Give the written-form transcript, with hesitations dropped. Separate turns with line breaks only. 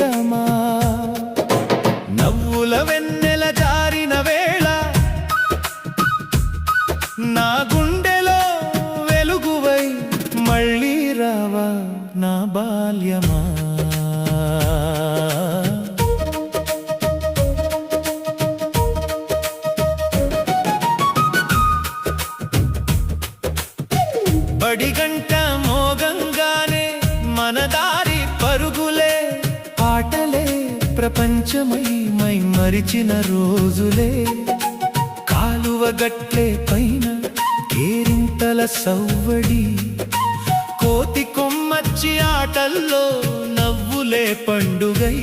తీరమా నవ్వుల వెన్నెల జారిన వేళ నా గుండెలో వెలుగువై మళ్ళీ రావా నా బాల్యమా బడిగంట మోగంగానే మన దారి పరుగులే ఆటలే ప్రపంచమై మై మరిచిన రోజులే కాలువ గట్లే పైన కేరింతల సవ్వడి కోతి కొమ్మచ్చి ఆటల్లో నవ్వులే పండుగై